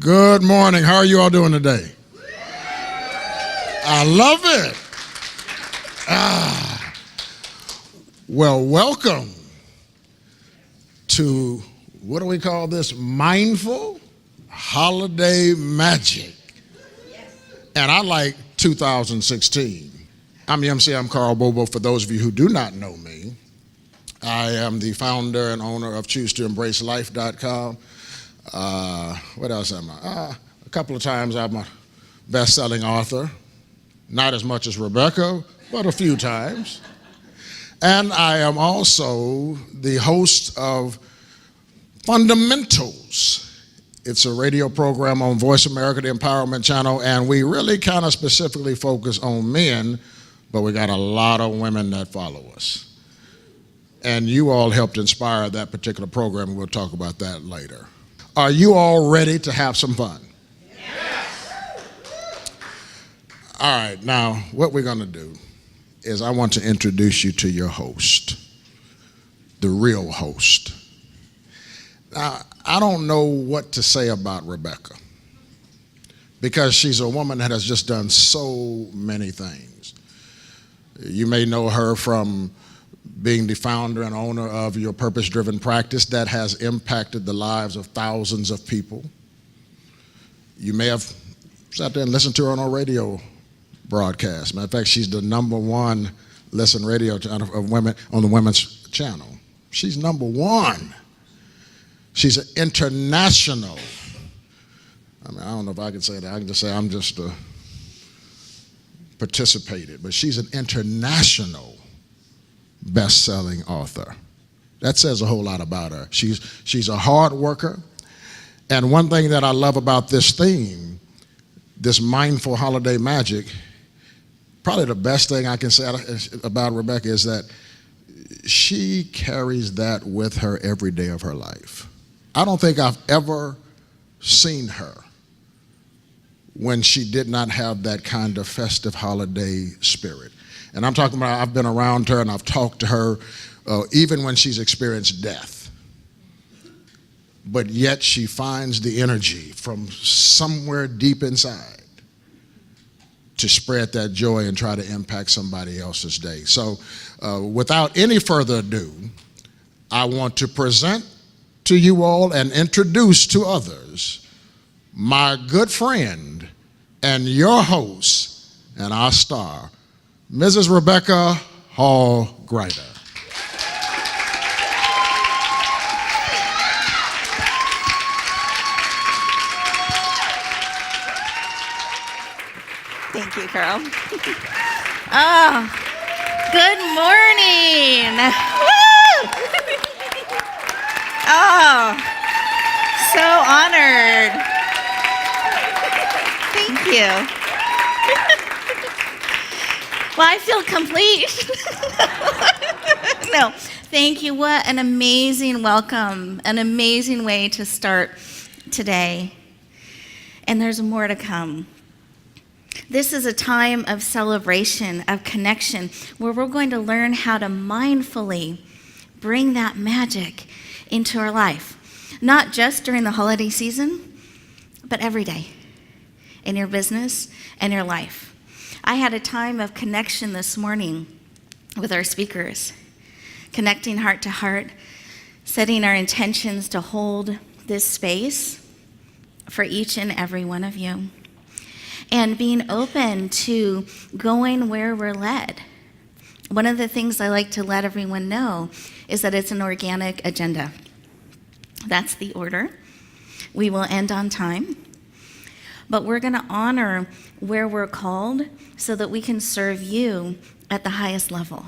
Good morning. How are you all doing today? I love it. Well, welcome to, what do we call this? Mindful Holiday Magic. And I like 2016. I'm the MC, I'm Karl Bobo. For those of you who do not know me, I am the founder and owner of ChooseToEmbraceLife.com. What else am I? A couple of times I'm a best-selling author. Not as much as Rebecca, but a few times. And I am also the host of Fundamentals. It's a radio program on Voice America, the Empowerment Channel, and we really kind of specifically focus on men, but we got a lot of women that follow us. And you all helped inspire that particular program, and we'll talk about that later. Are you all ready to have some fun? Yes. All right, now what we're going to do is I want to introduce you to your host, the real host. Now, I don't know what to say about Rebecca because she's a woman that has just done so many things. You may know her from being the founder and owner of your purpose-driven practice that has impacted the lives of thousands of people. You may have sat there and listened to her on a radio broadcast. Matter of fact, she's the #1 listen radio of women on the women's channel. She's #1. She's an international. I mean, I don't know if I can say that. I can just say I'm just participated, but she's an international best-selling author. That says a whole lot about her. She's a hard worker, and one thing that I love about this theme, this mindful holiday magic, probably the best thing I can say about Rebecca is that she carries that with her every day of her life. I don't think I've ever seen her when she did not have that kind of festive holiday spirit. And I'm talking about, I've been around her and I've talked to her even when she's experienced death. But yet she finds the energy from somewhere deep inside to spread that joy and try to impact somebody else's day. So without any further ado, I want to present to you all and introduce to others my good friend and your host and our star, Mrs. Rebecca Hall Gruyter. Thank you, Karl. Oh, good morning. Woo! Oh, so honored. Thank you. Well, I feel complete. No, thank you. What an amazing welcome, an amazing way to start today. And there's more to come. This is a time of celebration, of connection, where we're going to learn how to mindfully bring that magic into our life. Not just during the holiday season, but every day in your business and your life. I had a time of connection this morning with our speakers, connecting heart to heart, setting our intentions to hold this space for each and every one of you, and being open to going where we're led. One of the things I like to let everyone know is that it's an organic agenda. That's the order. We will end on time. But we're going to honor where we're called so that we can serve you at the highest level.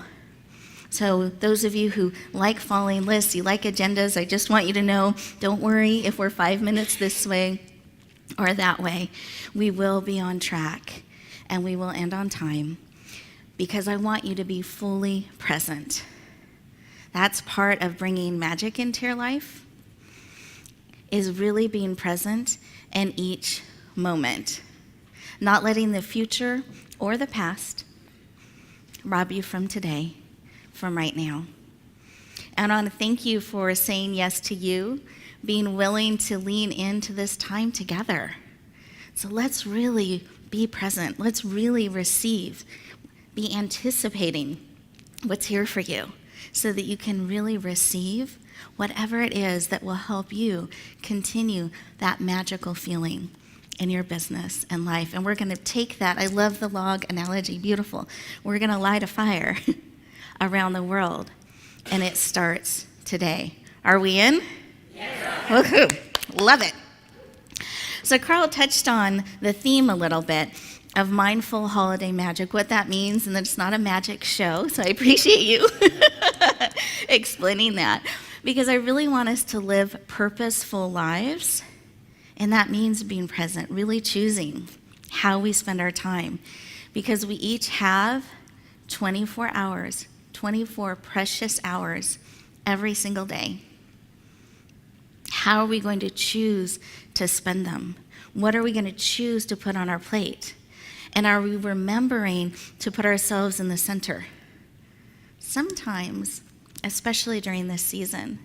So those of you who like following lists, you like agendas, I just want you to know, don't worry if we're 5 minutes this way or that way. We will be on track and we will end on time because I want you to be fully present. That's part of bringing magic into your life, is really being present in each moment, not letting the future or the past rob you from today, from right now. And I want to thank you for saying yes to you, being willing to lean into this time together. So let's really be present. Let's really receive. Be anticipating what's here for you so that you can really receive whatever it is that will help you continue that magical feeling in your business and life. And we're going to take that. I love the log analogy. Beautiful. We're going to light a fire around the world, and it starts today. Are we in? Yes. Woohoo. Love it. So Karl touched on the theme a little bit of mindful holiday magic, what that means, and that it's not a magic show, so I appreciate you explaining that, because I really want us to live purposeful lives, and that means being present, really choosing how we spend our time, because we each have 24 hours, 24 precious hours every single day. How are we going to choose to spend them? What are we going to choose to put on our plate? And are we remembering to put ourselves in the center? Sometimes, especially during this season,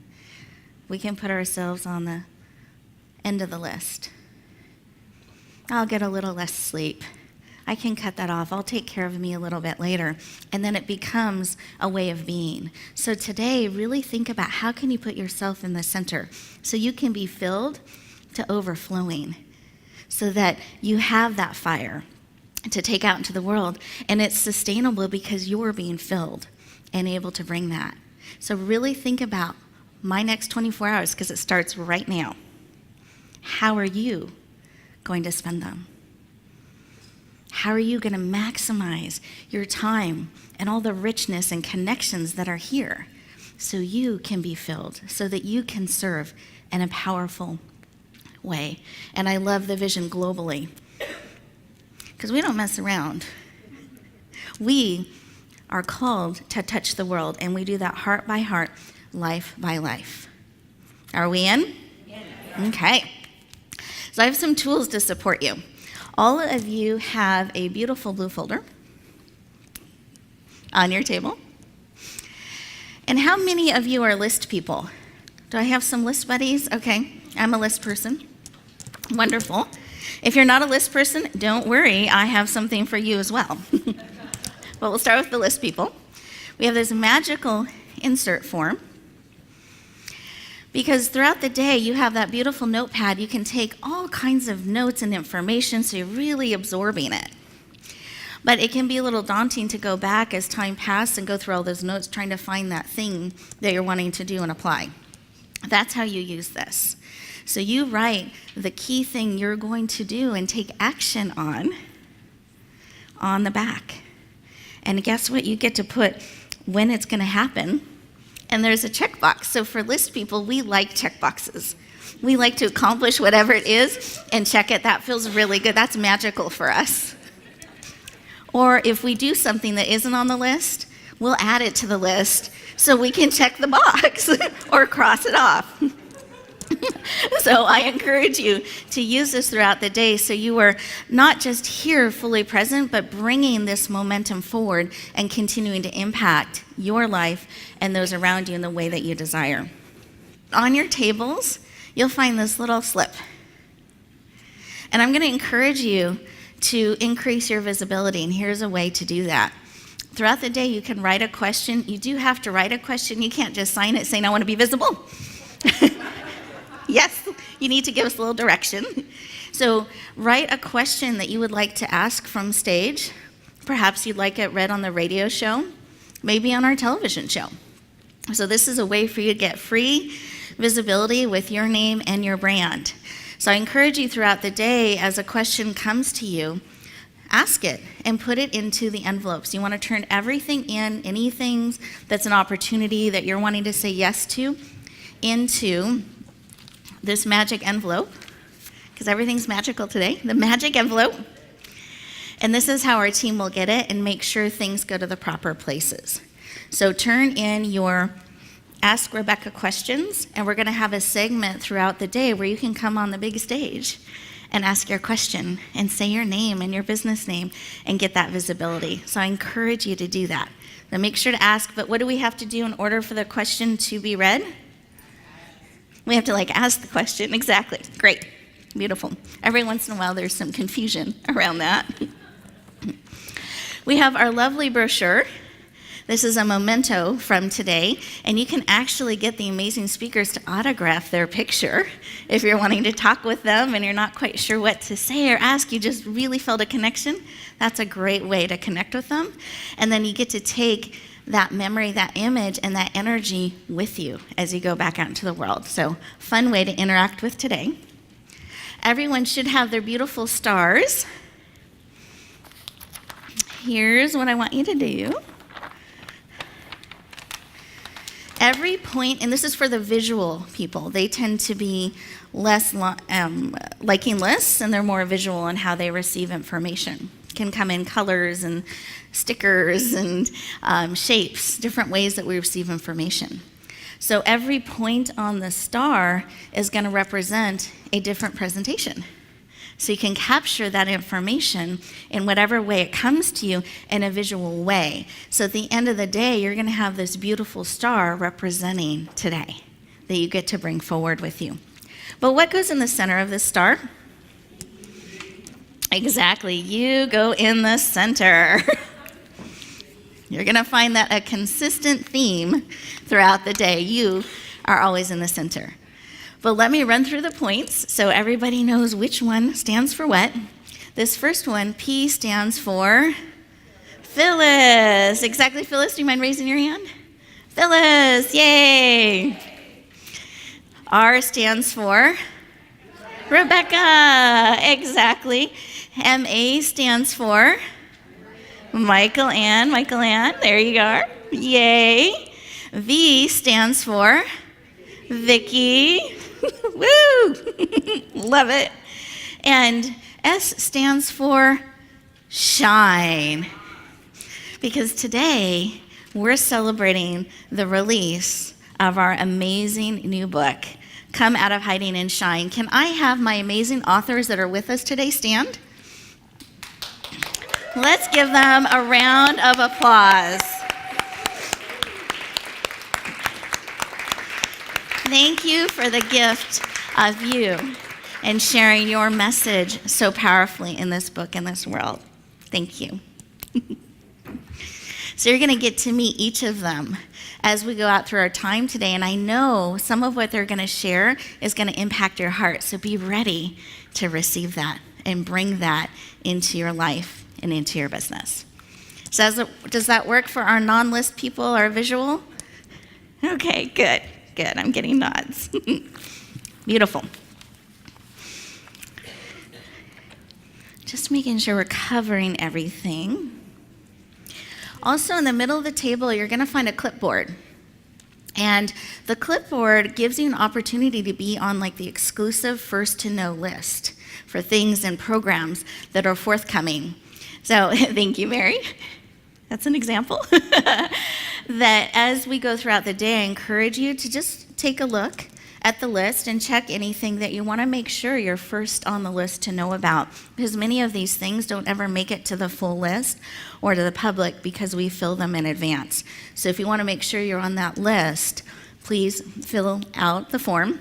we can put ourselves on the end of the list. I'll get a little less sleep. I can cut that off. I'll take care of me a little bit later. And then it becomes a way of being. So today, really think about how can you put yourself in the center so you can be filled to overflowing, so that you have that fire to take out into the world, and it's sustainable because you're being filled and able to bring that. So really think about my next 24 hours, because it starts right now. How are you going to spend them? How are you going to maximize your time and all the richness and connections that are here so you can be filled, so that you can serve in a powerful way? And I love the vision globally, because we don't mess around. We are called to touch the world, and we do that heart by heart, life by life. Are we in? Yes. Okay. So I have some tools to support you. All of you have a beautiful blue folder on your table. And how many of you are list people? Do I have some list buddies? Okay, I'm a list person. Wonderful. If you're not a list person, don't worry, I have something for you as well. But we'll start with the list people. We have this magical insert form, because throughout the day you have that beautiful notepad. You can take all kinds of notes and information, so you're really absorbing it. But it can be a little daunting to go back as time passes and go through all those notes trying to find that thing that you're wanting to do and apply. That's how you use this. So you write the key thing you're going to do and take action on the back. And guess what? You get to put when it's going to happen. And there's a checkbox. So for list people, we like checkboxes. We like to accomplish whatever it is and check it. That feels really good. That's magical for us. Or if we do something that isn't on the list, we'll add it to the list so we can check the box or cross it off. So I encourage you to use this throughout the day, so you are not just here fully present, but bringing this momentum forward and continuing to impact your life and those around you in the way that you desire. On your tables, you'll find this little slip. And I'm going to encourage you to increase your visibility, and here's a way to do that. Throughout the day, you can write a question. You do have to write a question. You can't just sign it saying, I want to be visible. Yes, you need to give us a little direction. So write a question that you would like to ask from stage. Perhaps you'd like it read on the radio show, maybe on our television show. So this is a way for you to get free visibility with your name and your brand. So I encourage you throughout the day, as a question comes to you, ask it and put it into the envelopes. You want to turn everything in, anything that's an opportunity that you're wanting to say yes to, into this magic envelope, because everything's magical today, the magic envelope. And this is how our team will get it and make sure things go to the proper places. So turn in your Ask Rebecca questions, and we're going to have a segment throughout the day where you can come on the big stage and ask your question and say your name and your business name and get that visibility. So I encourage you to do that. Now make sure to ask, but what do we have to do in order for the question to be read? We have to ask the question. Exactly. Great. Beautiful. Every once in a while there's some confusion around that. We have our lovely brochure. This is a memento from today, and you can actually get the amazing speakers to autograph their picture if you're wanting to talk with them and you're not quite sure what to say or ask. You just really felt a connection. That's a great way to connect with them. And then you get to take that memory, that image, and that energy with you as you go back out into the world. So, fun way to interact with today. Everyone should have their beautiful stars. Here's what I want you to do. Every point, and this is for the visual people, they tend to be less liking lists, and they're more visual in how they receive information. Can come in colors and stickers and shapes, different ways that we receive information. So every point on the star is going to represent a different presentation. So you can capture that information in whatever way it comes to you in a visual way. So at the end of the day, you're going to have this beautiful star representing today that you get to bring forward with you. But what goes in the center of this star? Exactly, you go in the center. You're going to find that a consistent theme throughout the day. You are always in the center. But let me run through the points so everybody knows which one stands for what. This first one, P, stands for Phyllis. Exactly, Phyllis. Do you mind raising your hand? Phyllis, yay. R stands for Rebecca. Exactly. MA stands for Michael Ann. Michael Ann, there you are. Yay. V stands for Vicky. Woo! Love it. And S stands for shine. Because today we're celebrating the release of our amazing new book, Come Out of Hiding and Shine. Can I have my amazing authors that are with us today stand? Let's give them a round of applause. Thank you for the gift of you and sharing your message so powerfully in this book, in this world. Thank you. So you're going to get to meet each of them as we go out through our time today. And I know some of what they're going to share is going to impact your heart. So be ready to receive that and bring that into your life and into your business. So does that work for our non-list people, our visual? Okay, good. Good, I'm getting nods. Beautiful. Just making sure we're covering everything. Also, in the middle of the table, you're going to find a clipboard. And the clipboard gives you an opportunity to be on the exclusive first to know list for things and programs that are forthcoming. So thank you, Mary. That's an example. That as we go throughout the day, I encourage you to just take a look at the list and check anything that you want to make sure you're first on the list to know about. Because many of these things don't ever make it to the full list or to the public because we fill them in advance. So if you want to make sure you're on that list, please fill out the form.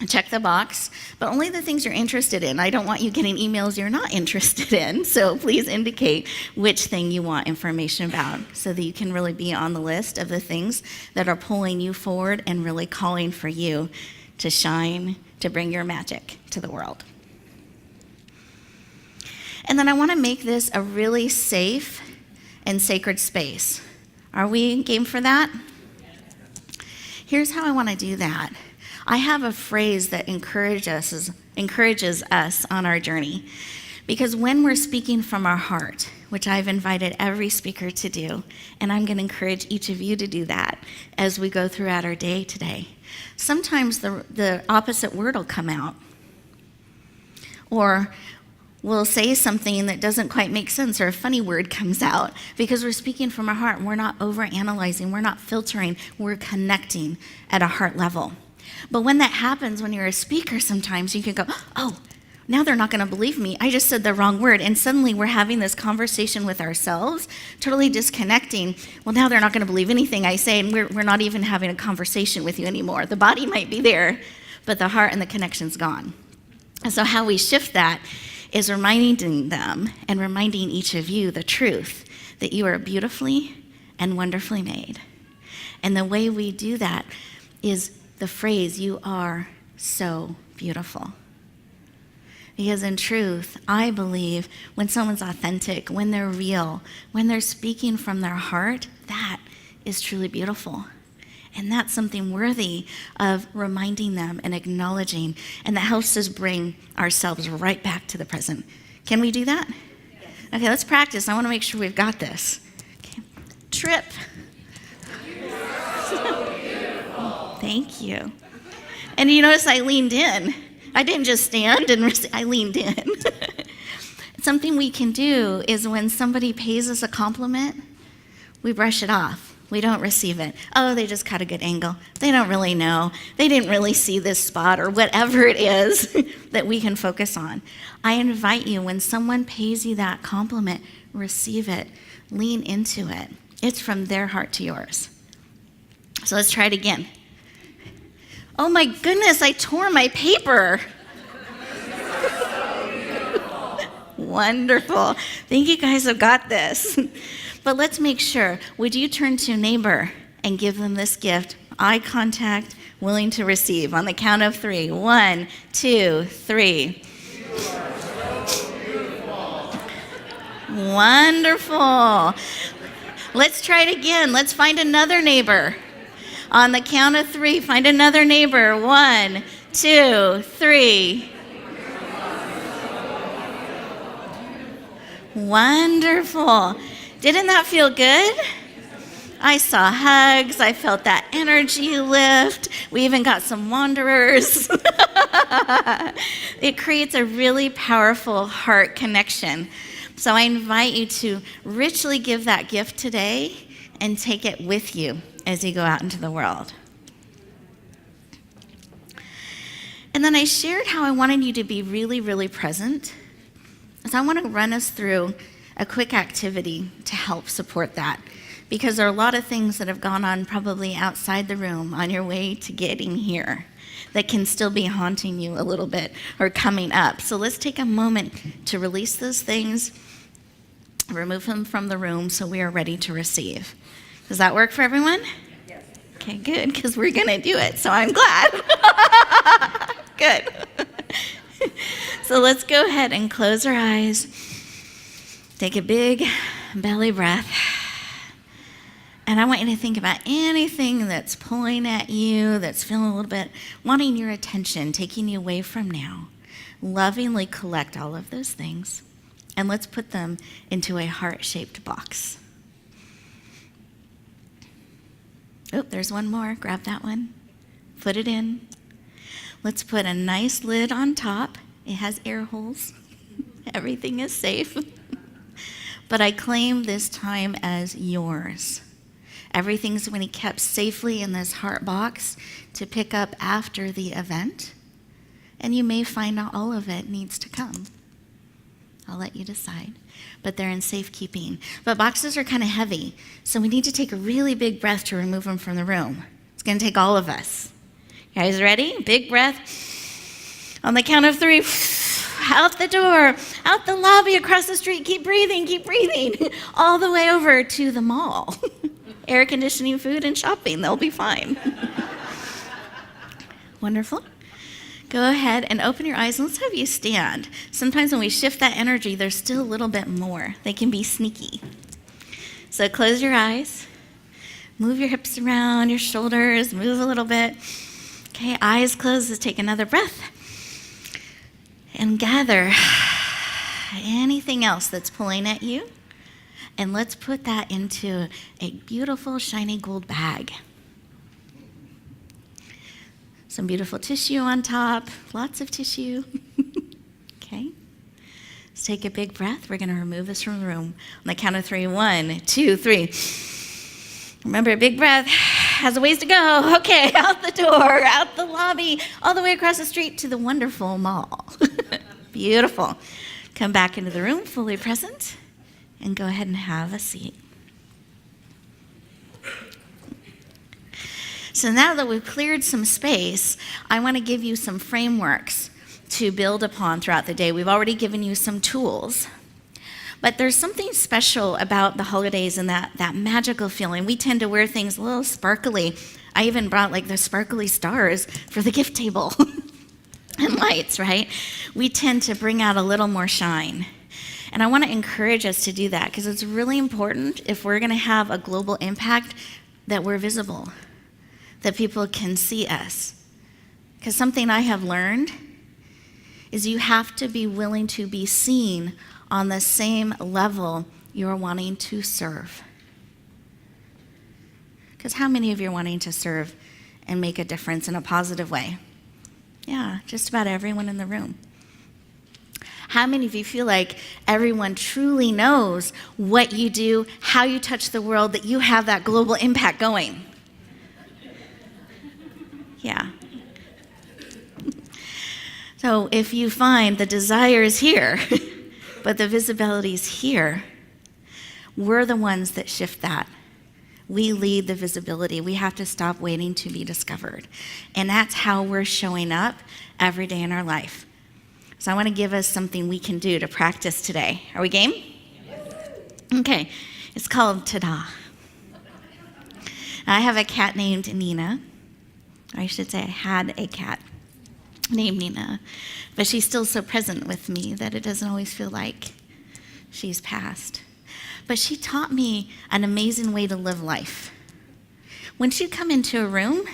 Check the box, but only the things you're interested in. I don't want you getting emails you're not interested in, so please indicate which thing you want information about so that you can really be on the list of the things that are pulling you forward and really calling for you to shine, to bring your magic to the world. And then I want to make this a really safe and sacred space. Are we game for that? Here's how I want to do that. I have a phrase that encourages us on our journey. Because when we're speaking from our heart, which I've invited every speaker to do, and I'm going to encourage each of you to do that as we go throughout our day today, sometimes the opposite word will come out. Or we'll say something that doesn't quite make sense, or a funny word comes out because we're speaking from our heart and we're not overanalyzing, we're not filtering, we're connecting at a heart level. But when that happens, when you're a speaker, sometimes you can go, oh, now they're not going to believe me. I just said the wrong word. And suddenly we're having this conversation with ourselves, totally disconnecting. Well, now they're not going to believe anything I say, and we're not even having a conversation with you anymore. The body might be there, but the heart and the connection's gone. And so how we shift that is reminding them and reminding each of you the truth that you are beautifully and wonderfully made. And the way we do that is the phrase, "You are so beautiful." Because in truth, I believe when someone's authentic, when they're real, when they're speaking from their heart, that is truly beautiful. And that's something worthy of reminding them and acknowledging, and that helps us bring ourselves right back to the present. Can we do that? Yes. Okay, let's practice. I want to make sure we've got this. Okay. Trip. You are so beautiful. Thank you. And you notice I leaned in. I didn't just stand and I leaned in. Something we can do is when somebody pays us a compliment, we brush it off. We don't receive it. Oh, they just caught a good angle. They don't really know. They didn't really see this spot or whatever it is that we can focus on. I invite you, when someone pays you that compliment, receive it. Lean into it. It's from their heart to yours. So let's try it again. Oh my goodness, I tore my paper. Wonderful. Think you guys have got this. But let's make sure. Would you turn to a neighbor and give them this gift? Eye contact, willing to receive. On the count of 3. 1, 2, 3. You are so beautiful. Wonderful. Let's try it again. Let's find another neighbor. On the count of 3, find another neighbor. 1, 2, 3. Wonderful. Didn't that feel good? I saw hugs. I felt that energy lift. We even got some wanderers. It creates a really powerful heart connection. So I invite you to richly give that gift today and take it with you as you go out into the world. And then I shared how I wanted you to be really, really present. So I want to run us through a quick activity to help support that, because there are a lot of things that have gone on probably outside the room on your way to getting here that can still be haunting you a little bit or coming up. So let's take a moment to release those things, remove them from the room so we are ready to receive. Does that work for everyone? Yes. Okay, good, because we're going to do it, so I'm glad. Good. So let's go ahead and close our eyes. Take a big belly breath. And I want you to think about anything that's pulling at you, that's feeling a little bit, wanting your attention, taking you away from now. Lovingly collect all of those things, and let's put them into a heart-shaped box. Oh, there's one more. Grab that one. Put it in. Let's put a nice lid on top. It has air holes. Everything is safe. But I claim this time as yours. Everything's going to be kept safely in this heart box to pick up after the event. And you may find out all of it needs to come. I'll let you decide. But they're in safekeeping. But boxes are kind of heavy, so we need to take a really big breath to remove them from the room. It's going to take all of us. You guys ready? Big breath. On the count of 3, out the door, out the lobby, across the street. Keep breathing, all the way over to the mall. Air conditioning, food, and shopping. They'll be fine. Wonderful. Go ahead and open your eyes, and let's have you stand. Sometimes when we shift that energy, there's still a little bit more. They can be sneaky. So close your eyes. Move your hips around, your shoulders, move a little bit. Okay, eyes closed. Let's take another breath. And gather anything else that's pulling at you. And let's put that into a beautiful, shiny gold bag. Some beautiful tissue on top, lots of tissue. Okay. Let's take a big breath. We're going to remove this from the room. On the count of 3, 1, 2, 3. Remember, a big breath has a ways to go. Okay, out the door, out the lobby, all the way across the street to the wonderful mall. Beautiful. Come back into the room, fully present, and go ahead and have a seat. So So now that we've cleared some space, I want to give you some frameworks to build upon throughout the day. We've already given you some tools. But there's something special about the holidays and that magical feeling. We tend to wear things a little sparkly. I even brought like the sparkly stars for the gift table and lights, right? We tend to bring out a little more shine. And I want to encourage us to do that because it's really important if we're going to have a global impact that we're visible, that people can see us. Because something I have learned is you have to be willing to be seen on the same level you're wanting to serve. Because how many of you are wanting to serve and make a difference in a positive way? Yeah, just about everyone in the room. How many of you feel like everyone truly knows what you do, how you touch the world, that you have that global impact going? Yeah. So if you find the desire is here, but the visibility is here, we're the ones that shift that. We lead the visibility. We have to stop waiting to be discovered. And that's how we're showing up every day in our life. So I want to give us something we can do to practice today. Are we game? Yes. Okay. It's called Ta-da. I have a cat named Nina. Or I should say I had a cat named Nina. But she's still so present with me that it doesn't always feel like she's passed. But she taught me an amazing way to live life. When she'd come into a room,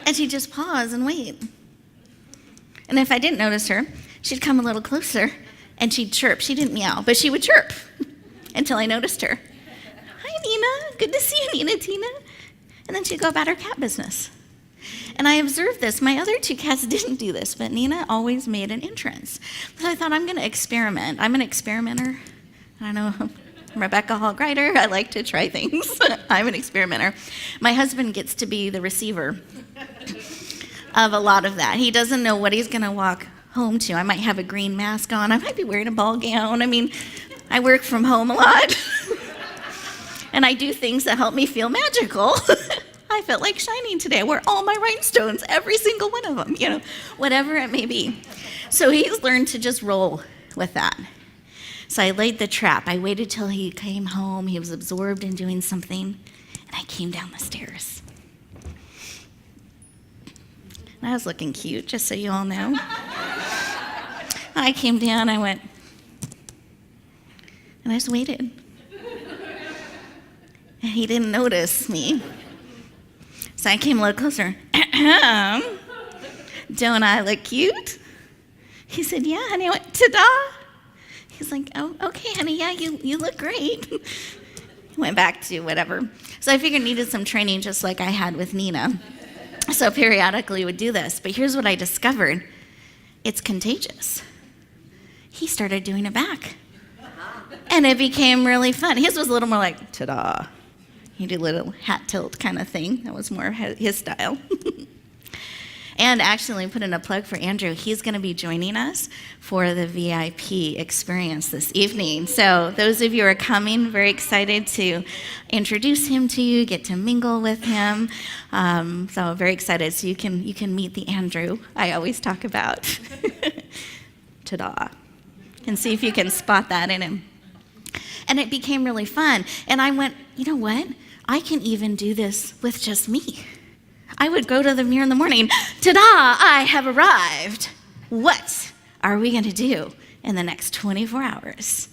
and she'd just pause and wait. And if I didn't notice her, she'd come a little closer and she'd chirp. She didn't meow, but she would chirp until I noticed her. Hi, Nina. Good to see you, Nina, Tina. And then she'd go about her cat business. And I observed this. My other two cats didn't do this, but Nina always made an entrance. So I thought, I'm going to experiment. I'm an experimenter. I know Rebecca Hall Gruyter. I like to try things. I'm an experimenter. My husband gets to be the receiver of a lot of that. He doesn't know what he's going to walk home to. I might have a green mask on. I might be wearing a ball gown. I mean, I work from home a lot. And I do things that help me feel magical. I felt like shining today. I wore all my rhinestones, every single one of them, whatever it may be. So he's learned to just roll with that. So I laid the trap. I waited till he came home. He was absorbed in doing something, and I came down the stairs. And I was looking cute, just so you all know. I came down, I went, and I just waited. And he didn't notice me. So I came a little closer. Don't I look cute? He said, yeah, honey. I went, ta-da. He's like, oh, okay, honey, yeah, you look great. Went back to whatever. So I figured I needed some training just like I had with Nina. So periodically would do this. But here's what I discovered. It's contagious. He started doing it back. And it became really fun. His was a little more like, ta-da. He did a little hat tilt kind of thing. That was more his style. And actually, put in a plug for Andrew. He's going to be joining us for the VIP experience this evening. So those of you who are coming, very excited to introduce him to you, get to mingle with him. So very excited. So you can meet the Andrew I always talk about. Ta-da. And see if you can spot that in him. And it became really fun. And I went, you know what? I can even do this with just me. I would go to the mirror in the morning, ta-da, I have arrived. What are we going to do in the next 24 hours?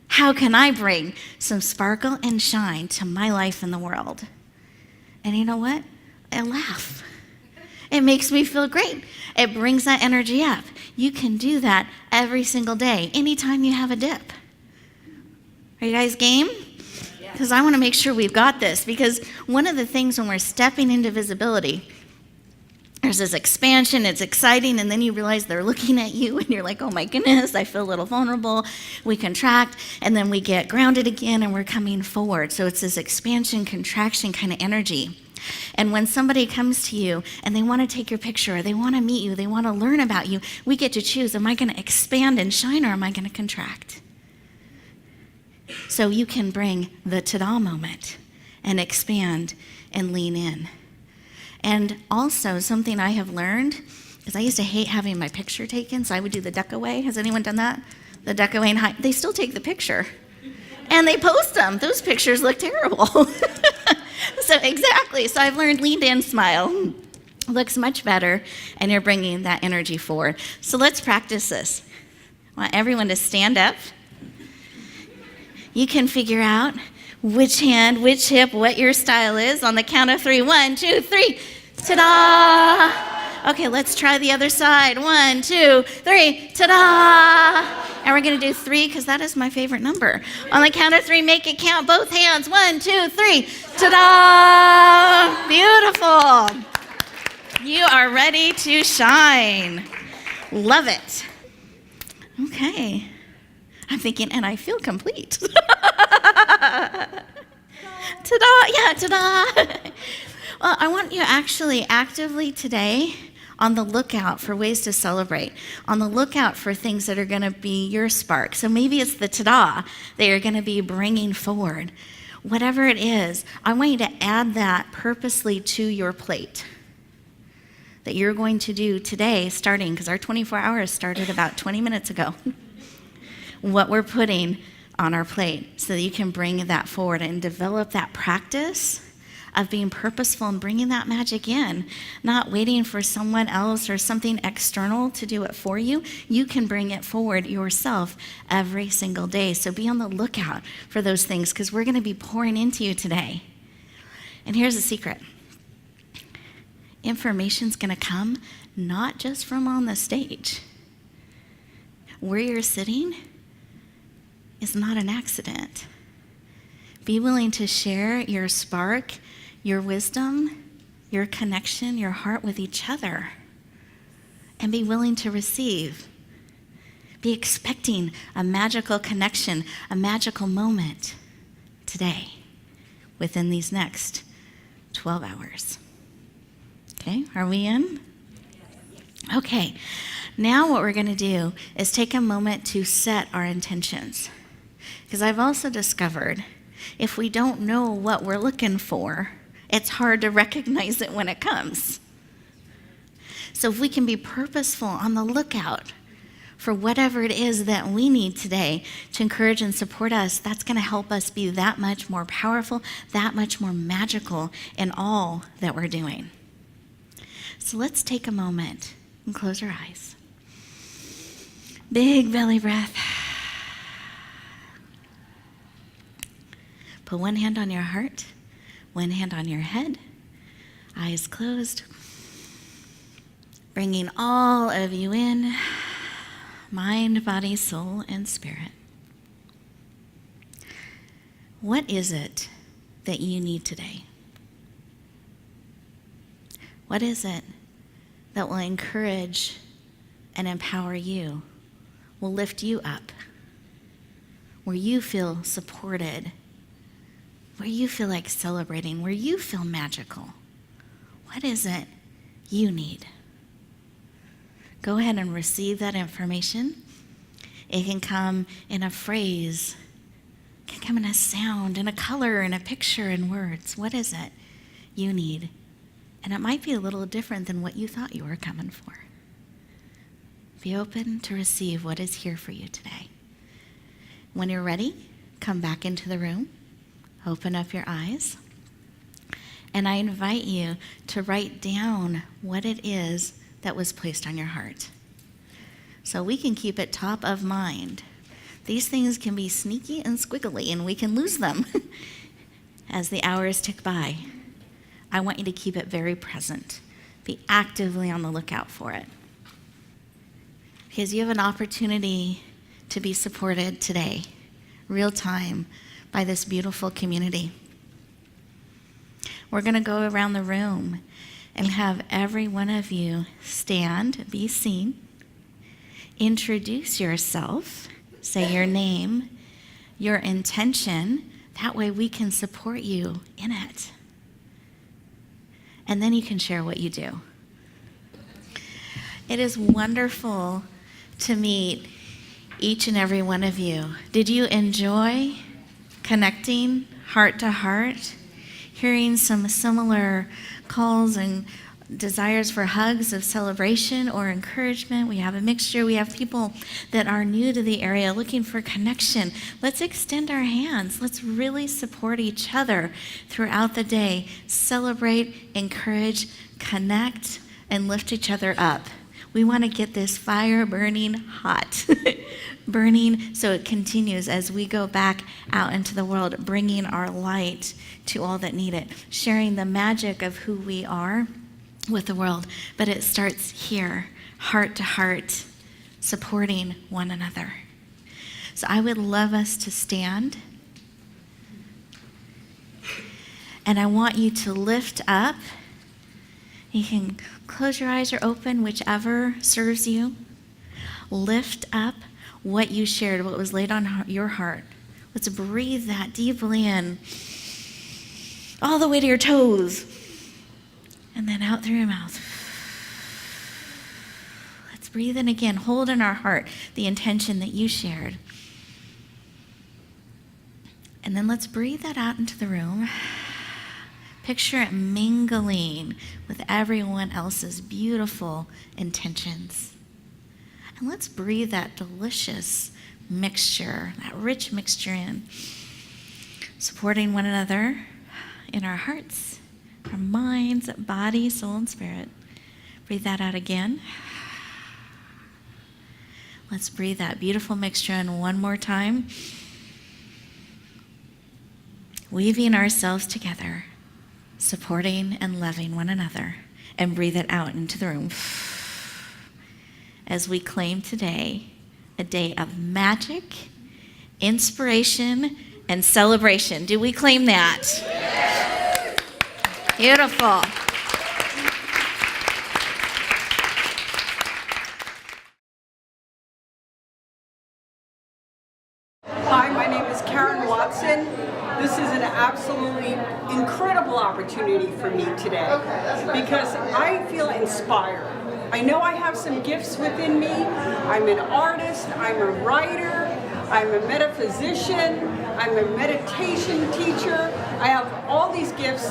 How can I bring some sparkle and shine to my life in the world? And you know what? I laugh. It makes me feel great. It brings that energy up. You can do that every single day, anytime you have a dip. Are you guys game? Because I want to make sure we've got this. Because one of the things when we're stepping into visibility, there's this expansion, it's exciting, and then you realize they're looking at you, and you're like, oh my goodness, I feel a little vulnerable. We contract, and then we get grounded again, and we're coming forward. So it's this expansion, contraction kind of energy. And when somebody comes to you and they want to take your picture, or they want to meet you, they want to learn about you, we get to choose, am I going to expand and shine, or am I going to contract? So you can bring the ta-da moment and expand and lean in. And also something I have learned, because I used to hate having my picture taken, so I would do the duck away. Has anyone done that? The duck away and hide. They still take the picture. And they post them. Those pictures look terrible. So exactly. So I've learned lean in, smile. Looks much better, and you're bringing that energy forward. So let's practice this. I want everyone to stand up. You can figure out which hand, which hip, what your style is on the count of 3. 1, 2, 3. Ta-da! Okay, let's try the other side. 1, 2, 3. Ta-da! And we're going to do 3 because that is my favorite number. On the count of 3, make it count. Both hands. 1, 2, 3. Ta-da! Beautiful. You are ready to shine. Love it. Okay. I'm thinking, and I feel complete. Ta-da! Yeah, ta-da! Well, I want you actually actively today on the lookout for ways to celebrate, on the lookout for things that are going to be your spark. So maybe it's the ta-da that you're going to be bringing forward. Whatever it is, I want you to add that purposely to your plate that you're going to do today, starting, because our 24 hours started about 20 minutes ago. What we're putting on our plate so that you can bring that forward and develop that practice of being purposeful and bringing that magic in, not waiting for someone else or something external to do it for you. You can bring it forward yourself every single day. So be on the lookout for those things because we're going to be pouring into you today. And here's the secret. Information's going to come not just from on the stage. Where you're sitting is not an accident. Be willing to share your spark, your wisdom, your connection, your heart with each other, and be willing to receive. Be expecting a magical connection, a magical moment today within these next 12 hours. Okay, are we in? Okay, now what we're going to do is take a moment to set our intentions. Because I've also discovered if we don't know what we're looking for, it's hard to recognize it when it comes. So if we can be purposeful on the lookout for whatever it is that we need today to encourage and support us, that's going to help us be that much more powerful, that much more magical in all that we're doing. So let's take a moment and close our eyes. Big belly breath. Put one hand on your heart, one hand on your head, eyes closed. Bringing all of you in, mind, body, soul, and spirit. What is it that you need today? What is it that will encourage and empower you, will lift you up, where you feel supported, where you feel like celebrating, where you feel magical? What is it you need? Go ahead and receive that information. It can come in a phrase, it can come in a sound, in a color, in a picture, in words. What is it you need? And it might be a little different than what you thought you were coming for. Be open to receive what is here for you today. When you're ready, come back into the room, open up your eyes, and I invite you to write down what it is that was placed on your heart. So we can keep it top of mind. These things can be sneaky and squiggly, and we can lose them as the hours tick by. I want you to keep it very present. Be actively on the lookout for it. Because you have an opportunity to be supported today, real time, by this beautiful community. We're going to go around the room and have every one of you stand, be seen, introduce yourself, say your name, your intention. That way we can support you in it. And then you can share what you do. It is wonderful to meet each and every one of you. Did you enjoy connecting heart to heart, hearing some similar calls and desires for hugs of celebration or encouragement. We have a mixture. We have people that are new to the area looking for connection. Let's extend our hands. Let's really support each other throughout the day. Celebrate, encourage, connect, and lift each other up. We want to get this fire burning hot, burning so it continues as we go back out into the world, bringing our light to all that need it, sharing the magic of who we are with the world. But it starts here, heart to heart, supporting one another. So I would love us to stand. And I want you to lift up. You can close your eyes or open, whichever serves you. Lift up what you shared, what was laid on your heart. Let's breathe that deeply in, all the way to your toes, and then out through your mouth. Let's breathe in again, hold in our heart the intention that you shared. And then let's breathe that out into the room. Picture it mingling with everyone else's beautiful intentions. And let's breathe that delicious mixture, that rich mixture in, supporting one another in our hearts, our minds, body, soul, and spirit. Breathe that out again. Let's breathe that beautiful mixture in one more time, weaving ourselves together, supporting and loving one another, and breathe it out into the room as we claim today a day of magic, inspiration, and celebration. Do we claim that? Yes. Beautiful. Hi, my name is Karen Watson. This is an absolutely incredible opportunity for me today because I feel inspired. I know I have some gifts within me. I'm an artist, I'm a writer, I'm a metaphysician, I'm a meditation teacher. I have all these gifts,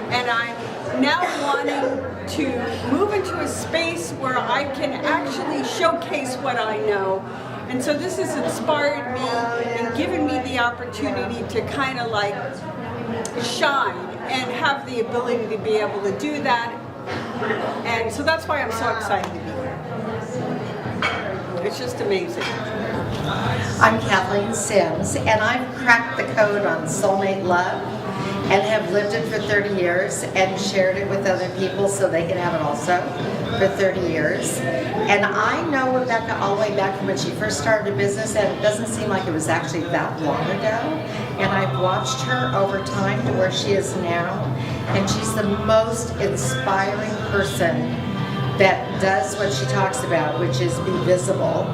and I'm now wanting to move into a space where I can actually showcase what I know. And so this has inspired me and given me the opportunity to kind of like shine and have the ability to be able to do that. And so that's why I'm so excited to be here. It's just amazing. I'm Kathleen Sims, and I've cracked the code on soulmate love and have lived it for 30 years and shared it with other people so they can have it also for 30 years. And I know Rebecca all the way back from when she first started a business, and it doesn't seem like it was actually that long ago. And I've watched her over time to where she is now, and she's the most inspiring person that does what she talks about, which is be visible.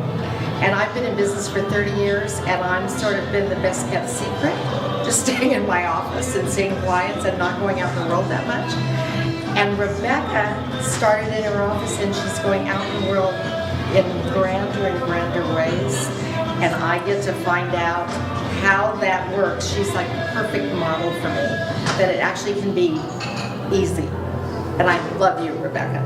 And I've been in business for 30 years, and I'm sort of been the best kept secret, just staying in my office and seeing clients and not going out in the world that much. And Rebecca started in her office, and she's going out in the world in grander and grander ways. And I get to find out how that works. She's like a perfect model for me, that it actually can be easy. And I love you, Rebecca.